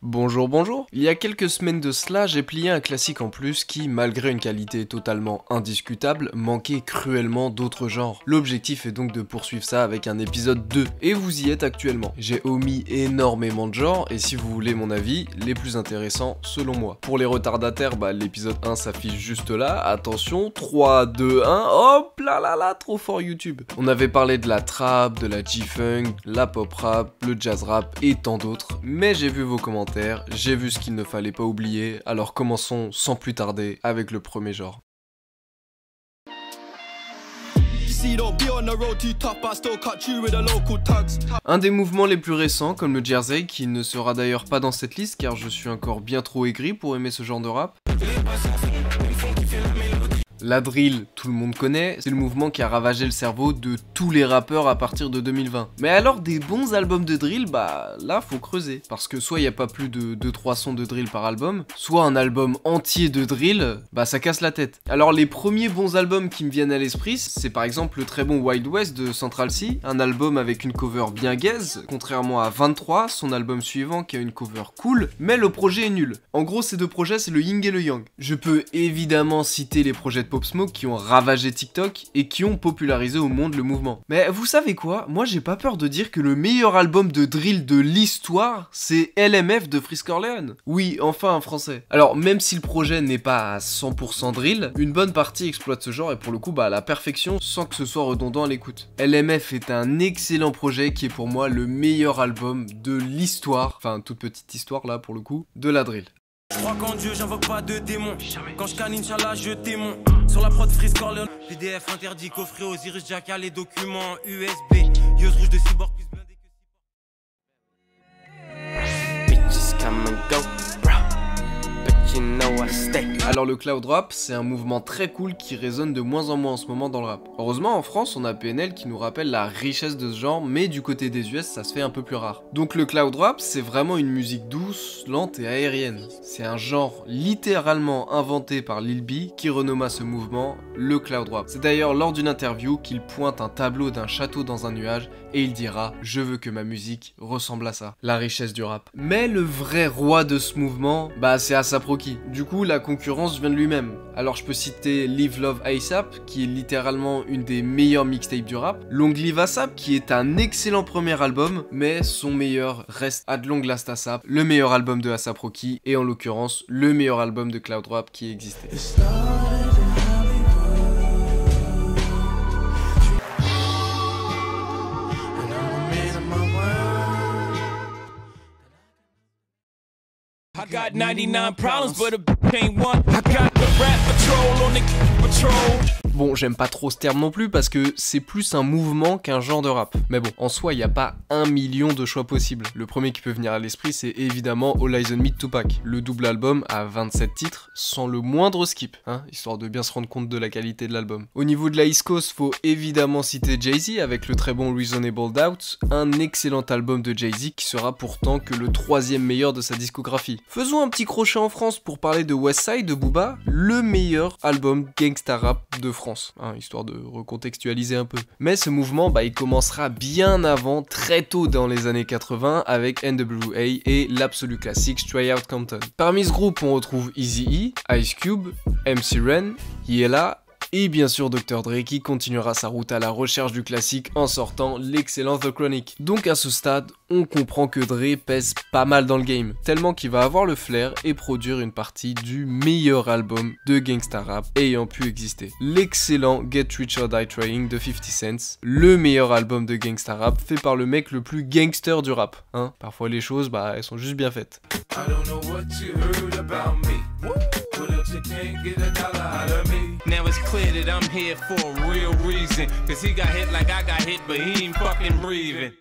Bonjour, bonjour. Il y a quelques semaines de cela, j'ai plié un classique en plus qui, malgré une qualité totalement indiscutable, manquait cruellement d'autres genres. L'objectif est donc de poursuivre ça avec un épisode 2, et vous y êtes actuellement. J'ai omis énormément de genres, et si vous voulez mon avis, les plus intéressants selon moi. Pour les retardataires, l'épisode 1 s'affiche juste là, attention, 3, 2, 1, hop là, trop fort YouTube. On avait parlé de la trap, de la G-funk, la pop rap, le jazz rap et tant d'autres, mais j'ai vu vos commentaires, j'ai vu ce qu'il ne fallait pas oublier, alors commençons sans plus tarder avec le premier genre. Un des mouvements les plus récents, comme le Jersey, qui ne sera d'ailleurs pas dans cette liste car je suis encore bien trop aigri pour aimer ce genre de rap. La drill, tout le monde connaît, c'est le mouvement qui a ravagé le cerveau de tous les rappeurs à partir de 2020. Mais alors des bons albums de drill, là faut creuser. Parce que soit il n'y a pas plus de 2-3 sons de drill par album, soit un album entier de drill, ça casse la tête. Alors les premiers bons albums qui me viennent à l'esprit, c'est par exemple le très bon Wild West de Central Cee, un album avec une cover bien gaze, contrairement à 23, son album suivant qui a une cover cool, mais le projet est nul. En gros ces deux projets c'est le yin et le yang. Je peux évidemment citer les projets de Pop Smoke qui ont ravagé TikTok et qui ont popularisé au monde le mouvement. Mais vous savez quoi? Moi j'ai pas peur de dire que le meilleur album de drill de l'histoire, c'est LMF de Frisk Orleans. Oui, enfin un français. Alors même si le projet n'est pas à 100% drill, une bonne partie exploite ce genre et pour le coup à la perfection sans que ce soit redondant à l'écoute. LMF est un excellent projet qui est pour moi le meilleur album de l'histoire, enfin toute petite histoire là pour le coup, de la drill. Je crois qu'en Dieu, j'invoque pas de démons. Quand je canne, Inch'Allah, je témoin. Sur la prod Frisk Orleans. PDF interdit, coffret Osiris Jacka, les documents USB. Yeux rouge de cyborg plus blindé que Bitches come and go, bro. But you know I stay. Alors le cloud rap, c'est un mouvement très cool qui résonne de moins en moins en ce moment dans le rap. Heureusement en France, on a PNL qui nous rappelle la richesse de ce genre, mais du côté des US, ça se fait un peu plus rare. Donc le cloud rap, c'est vraiment une musique douce, lente et aérienne. C'est un genre littéralement inventé par Lil B qui renomma ce mouvement le cloud rap. C'est d'ailleurs lors d'une interview qu'il pointe un tableau d'un château dans un nuage et il dira « Je veux que ma musique ressemble à ça ». La richesse du rap. Mais le vrai roi de ce mouvement, c'est A$AP Rocky. Du coup, la concurrence vient de lui-même. Alors je peux citer Live Love A$AP, qui est littéralement une des meilleures mixtapes du rap. Long Live A$AP, qui est un excellent premier album, mais son meilleur reste At Long Last A$AP, le meilleur album de A$AP Rocky, et en l'occurrence, le meilleur album de cloud rap qui existait. I got 99 problems, but a bitch ain't one. I got the rap patrol on the patrol. Bon, j'aime pas trop ce terme non plus parce que c'est plus un mouvement qu'un genre de rap. Mais bon, en soi, il n'y a pas 1 million de choix possibles. Le premier qui peut venir à l'esprit, c'est évidemment All Eyes on Me de Tupac. Le double album à 27 titres, sans le moindre skip, histoire de bien se rendre compte de la qualité de l'album. Au niveau de la East Coast, faut évidemment citer Jay-Z avec le très bon Reasonable Doubt, un excellent album de Jay-Z qui sera pourtant que le 3e meilleur de sa discographie. Faisons un petit crochet en France pour parler de Westside de Booba, le meilleur album gangsta rap de France. Histoire de recontextualiser un peu. Mais ce mouvement, il commencera bien avant, très tôt dans les années 80, avec NWA et l'absolu classique Straight Outta Compton. Parmi ce groupe, on retrouve Eazy-E, Ice Cube, MC Ren, Yella, et bien sûr Dr. Dre qui continuera sa route à la recherche du classique en sortant l'excellent The Chronic. Donc à ce stade, on comprend que Dre pèse pas mal dans le game, tellement qu'il va avoir le flair et produire une partie du meilleur album de gangsta rap ayant pu exister. L'excellent Get Rich or Die Trying de 50 Cent, le meilleur album de gangsta rap fait par le mec le plus gangster du rap. Parfois les choses, elles sont juste bien faites. Now it's clear that I'm here for a real reason. Cause he got hit like I got hit, but he ain't fucking breathing.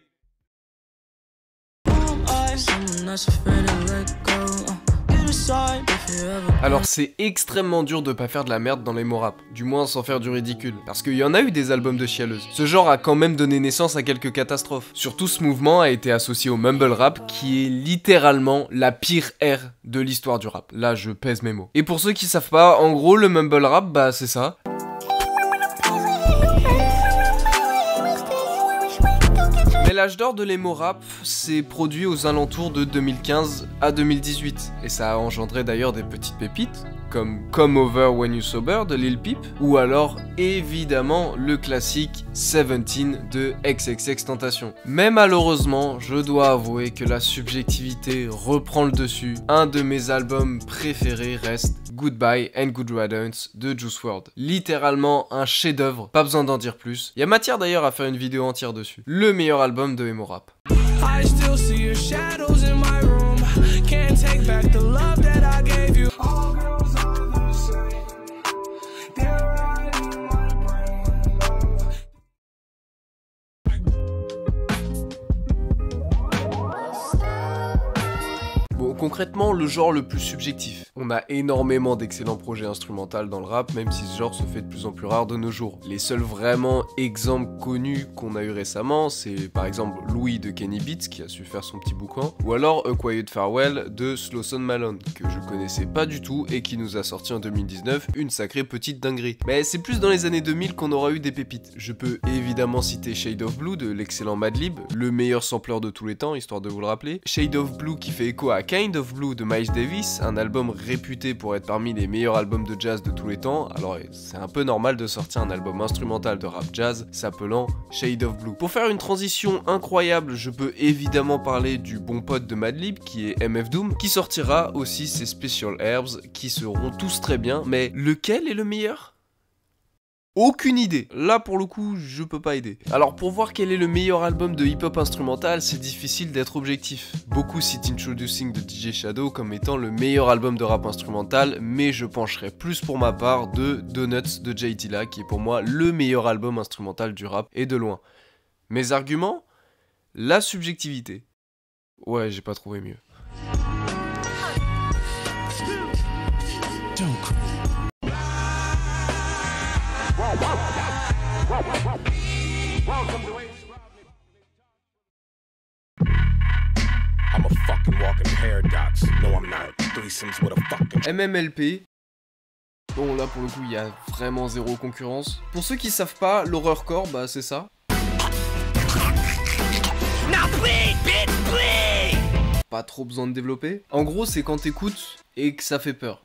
Alors c'est extrêmement dur de pas faire de la merde dans les mots rap, du moins sans faire du ridicule, parce qu'il y en a eu des albums de chialeuses. Ce genre a quand même donné naissance à quelques catastrophes. Surtout ce mouvement a été associé au mumble rap, qui est littéralement la pire ère de l'histoire du rap. Là je pèse mes mots. Et pour ceux qui savent pas, en gros le mumble rap, c'est ça. L'âge d'or de l'emo rap s'est produit aux alentours de 2015 à 2018, et ça a engendré d'ailleurs des petites pépites, comme Come Over When You Sober de Lil Peep, ou alors évidemment le classique 17 de XXXTentacion. Mais malheureusement, je dois avouer que la subjectivité reprend le dessus. Un de mes albums préférés reste Goodbye and Good Riddance de Juice WRLD. Littéralement un chef-d'œuvre, pas besoin d'en dire plus. Il y a matière d'ailleurs à faire une vidéo entière dessus. Le meilleur album de emo rap. I still see your shadows in my room. Can't take back the love that I gave you. Concrètement, le genre le plus subjectif. On a énormément d'excellents projets instrumentaux dans le rap, même si ce genre se fait de plus en plus rare de nos jours. Les seuls vraiment exemples connus qu'on a eu récemment, c'est par exemple Louis de Kenny Beats, qui a su faire son petit bouquin, ou alors A Quiet Farewell de Slowson Malone, que je connaissais pas du tout et qui nous a sorti en 2019 une sacrée petite dinguerie. Mais c'est plus dans les années 2000 qu'on aura eu des pépites. Je peux évidemment citer Shade of Blue de l'excellent Madlib, le meilleur sampler de tous les temps, histoire de vous le rappeler. Shade of Blue qui fait écho à Kind of Blue de Miles Davis, un album réputé pour être parmi les meilleurs albums de jazz de tous les temps, alors c'est un peu normal de sortir un album instrumental de rap jazz s'appelant Shade of Blue. Pour faire une transition incroyable, je peux évidemment parler du bon pote de Madlib qui est MF Doom, qui sortira aussi ses Special Herbs qui seront tous très bien, mais lequel est le meilleur ? Aucune idée. Là, pour le coup, je peux pas aider. Alors, pour voir quel est le meilleur album de hip-hop instrumental, c'est difficile d'être objectif. Beaucoup citent Introducing de DJ Shadow comme étant le meilleur album de rap instrumental, mais je pencherai plus pour ma part de Donuts de Jay Dilla, qui est pour moi le meilleur album instrumental du rap, et de loin. Mes arguments ? La subjectivité. Ouais, j'ai pas trouvé mieux. MMLP. Bon, là pour le coup, il y a vraiment zéro concurrence. Pour ceux qui savent pas, l'horrorcore, bah c'est ça. Pas trop besoin de développer. En gros, c'est quand t'écoutes et que ça fait peur.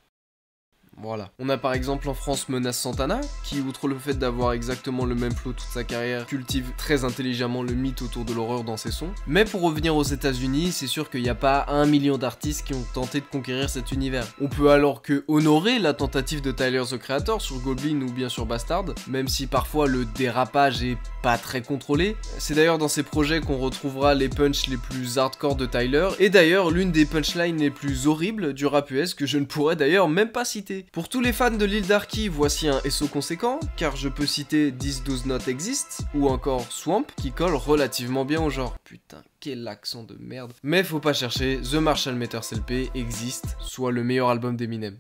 Voilà. On a par exemple en France Menace Santana, qui outre le fait d'avoir exactement le même flow toute sa carrière, cultive très intelligemment le mythe autour de l'horreur dans ses sons. Mais pour revenir aux États-Unis, c'est sûr qu'il n'y a pas 1 million d'artistes qui ont tenté de conquérir cet univers. On peut alors que honorer la tentative de Tyler the Creator sur Goblin ou bien sur Bastard, même si parfois le dérapage est pas très contrôlé. C'est d'ailleurs dans ces projets qu'on retrouvera les punchs les plus hardcore de Tyler, et d'ailleurs l'une des punchlines les plus horribles du rap US que je ne pourrais d'ailleurs même pas citer. Pour tous les fans de Lil Darky, voici un SO conséquent, car je peux citer This Does Not Exist, ou encore Swamp, qui colle relativement bien au genre. Putain, quel accent de merde. Mais faut pas chercher, The Marshall Mathers LP existe, soit le meilleur album d'Eminem.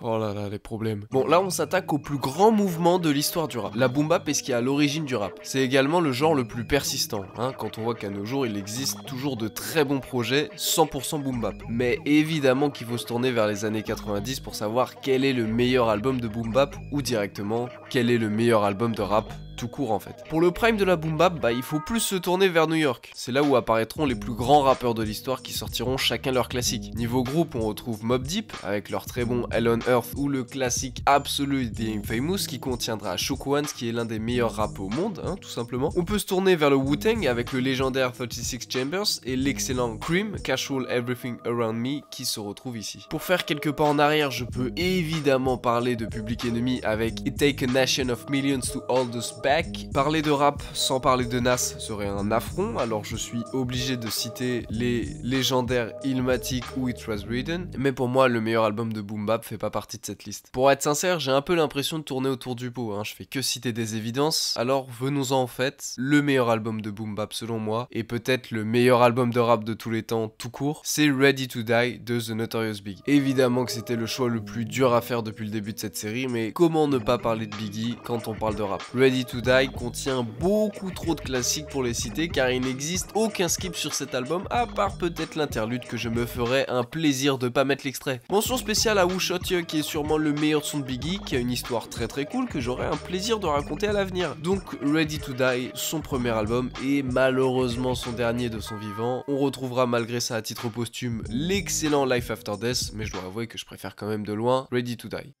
Oh là là, les problèmes. Bon, là on s'attaque au plus grand mouvement de l'histoire du rap. La boom bap est ce qui est à l'origine du rap. C'est également le genre le plus persistant, hein, quand on voit qu'à nos jours il existe toujours de très bons projets 100% boom bap. Mais évidemment qu'il faut se tourner vers les années 90 pour savoir quel est le meilleur album de boom bap, ou directement quel est le meilleur album de rap tout court en fait. Pour le prime de la boom bap, bah il faut plus se tourner vers New York. C'est là où apparaîtront les plus grands rappeurs de l'histoire qui sortiront chacun leur classique. Niveau groupe, on retrouve Mobb Deep avec leur très bon Hell on Earth, ou le classique absolu The Infamous qui contiendra Shook Ones, qui est l'un des meilleurs rappeurs au monde, hein, tout simplement. On peut se tourner vers le Wu-Tang avec le légendaire 36 Chambers et l'excellent Cream, Casual Everything Around Me, qui se retrouve ici. Pour faire quelques pas en arrière, je peux évidemment parler de Public Enemy avec It Take a Nation of Millions to Hold Us Back. Parler de rap sans parler de Nas serait un affront, alors je suis obligé de citer les légendaires Illmatic ou It Was Written, mais pour moi le meilleur album de boom bap fait pas partie de cette liste. Pour être sincère, j'ai un peu l'impression de tourner autour du pot, hein. Je fais que citer des évidences, alors venons-en en fait. Le meilleur album de boom bap selon moi, et peut-être le meilleur album de rap de tous les temps tout court, c'est Ready to Die de The Notorious Big. Évidemment que c'était le choix le plus dur à faire depuis le début de cette série, mais comment ne pas parler de Biggie quand on parle de rap? Ready to to Die contient beaucoup trop de classiques pour les citer car il n'existe aucun skip sur cet album à part peut-être l'interlude que je me ferais un plaisir de pas mettre l'extrait. Mention spéciale à Who Shot Ya qui est sûrement le meilleur son de Biggie, qui a une histoire très cool que j'aurais un plaisir de raconter à l'avenir. Donc Ready to Die, son premier album et malheureusement son dernier de son vivant. On retrouvera malgré ça à titre posthume l'excellent Life After Death, mais je dois avouer que je préfère quand même de loin Ready to Die.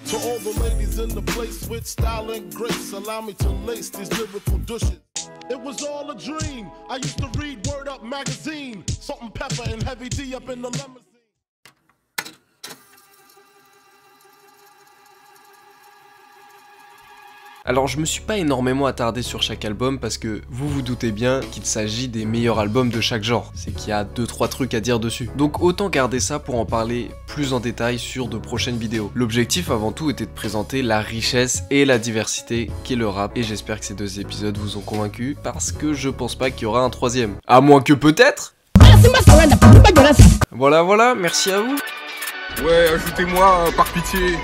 To all the ladies in the place with style and grace, allow me to lace these lyrical douches. It was all a dream. I used to read Word Up magazine, Salt and Pepper and Heavy D up in the limousine. Alors je me suis pas énormément attardé sur chaque album parce que vous vous doutez bien qu'il s'agit des meilleurs albums de chaque genre, c'est qu'il y a 2-3 trucs à dire dessus. Donc autant garder ça pour en parler plus en détail sur de prochaines vidéos. L'objectif avant tout était de présenter la richesse et la diversité qu'est le rap et j'espère que ces 2 épisodes vous ont convaincu parce que je pense pas qu'il y aura un 3e. À moins que peut-être. Voilà, merci à vous. Ouais, ajoutez-moi par pitié.